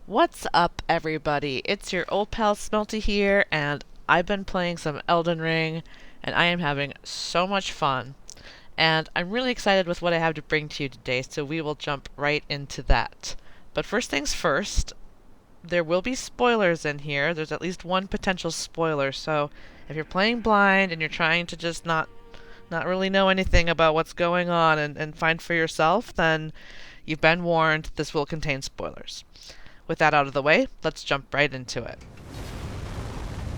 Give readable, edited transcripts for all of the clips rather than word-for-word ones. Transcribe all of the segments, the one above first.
What's up, everybody? It's your old pal Smelty here, and I've been playing some Elden Ring, and I am having so much fun. And I'm really excited with what I have to bring to you today, so we will jump right into that. But first things first, there will be spoilers in here. There's at least one potential spoiler, so if you're playing blind and you're trying to just not really know anything about what's going on and find for yourself, then you've been warned. This will contain spoilers. With that out of the way, let's jump right into it.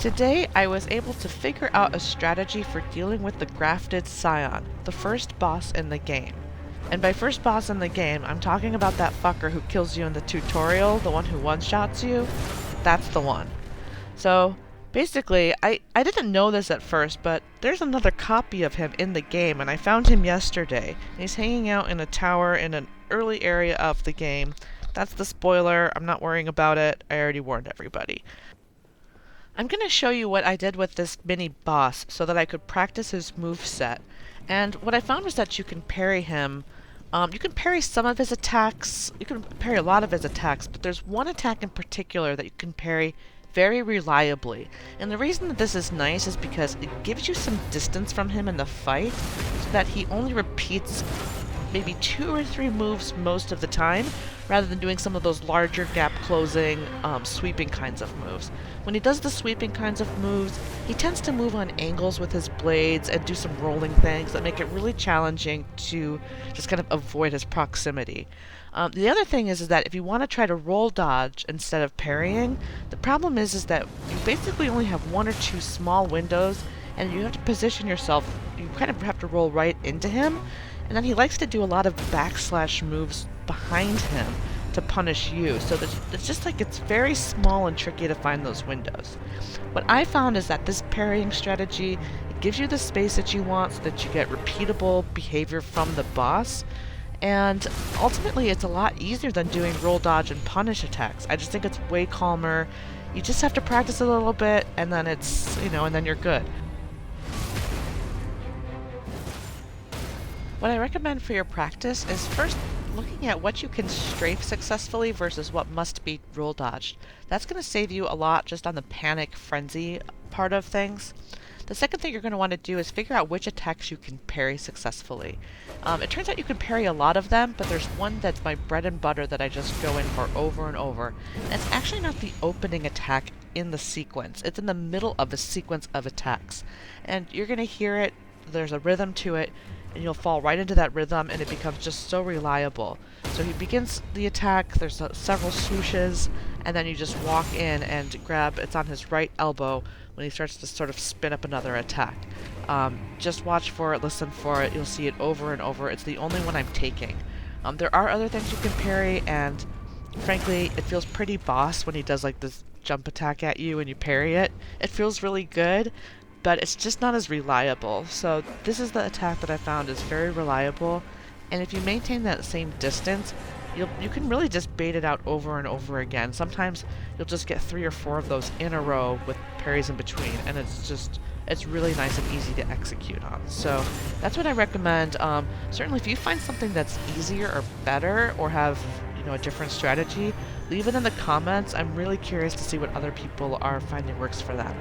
Today, I was able to figure out a strategy for dealing with the Grafted Scion, the first boss in the game. And by first boss in the game, I'm talking about that fucker who kills you in the tutorial, the one who one-shots you. That's the one. So, basically, I didn't know this at first, but there's another copy of him in the game, and I found him yesterday. And he's hanging out in a tower in an early area of the game. That's the spoiler. I'm not worrying about it. I already warned everybody. I'm going to show you what I did with this mini boss so that I could practice his moveset. And what I found was that you can parry him. You can parry some of his attacks. You can parry a lot of his attacks, but there's one attack in particular that you can parry very reliably. And the reason that this is nice is because it gives you some distance from him in the fight so that he only repeats maybe 2 or 3 moves most of the time, rather than doing some of those larger gap closing, sweeping kinds of moves. When he does the sweeping kinds of moves, he tends to move on angles with his blades and do some rolling things that make it really challenging to just kind of avoid his proximity. The other thing is that if you want to try to roll dodge instead of parrying, the problem is that you basically only have 1 or 2 small windows, and you have to position yourself. You kind of have to roll right into him. And then he likes to do a lot of backslash moves behind him to punish you. So it's just like it's very small and tricky to find those windows. What I found is that this parrying strategy, it gives you the space that you want so that you get repeatable behavior from the boss. And ultimately, it's a lot easier than doing roll dodge and punish attacks. I just think it's way calmer. You just have to practice a little bit, and then and then you're good. What I recommend for your practice is first looking at what you can strafe successfully versus what must be roll dodged. That's going to save you a lot just on the panic frenzy part of things. The second thing you're going to want to do is figure out which attacks you can parry successfully. It turns out you can parry a lot of them, but there's one that's my bread and butter that I just go in for over and over. And it's actually not the opening attack in the sequence. It's in the middle of a sequence of attacks. And you're going to hear it. There's a rhythm to it. And you'll fall right into that rhythm, and it becomes just so reliable. So he begins the attack, there's several swooshes, and then you just walk in and grab, it's on his right elbow when he starts to sort of spin up another attack. Just watch for it, listen for it, you'll see it over and over. It's the only one I'm taking. There are other things you can parry, and frankly, it feels pretty boss when he does like this jump attack at you and you parry it. It feels really good, but it's just not as reliable. So this is the attack that I found is very reliable, and if you maintain that same distance, you can really just bait it out over and over again. Sometimes you'll just get 3 or 4 of those in a row with parries in between, and it's really nice and easy to execute on. So that's what I recommend. Certainly if you find something that's easier or better, or have a different strategy, leave it in the comments. I'm really curious to see what other people are finding works for them.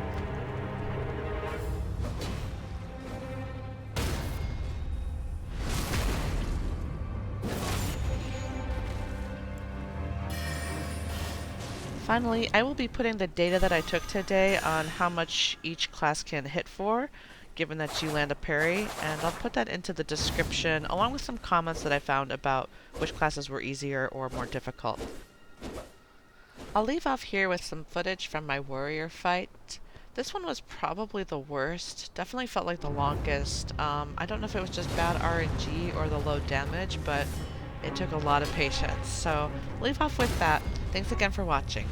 Finally, I will be putting the data that I took today on how much each class can hit for, given that you land a parry, and I'll put that into the description, along with some comments that I found about which classes were easier or more difficult. I'll leave off here with some footage from my warrior fight. This one was probably the worst, definitely felt like the longest. I don't know if it was just bad RNG or the low damage, but it took a lot of patience. So leave off with that. Thanks again for watching.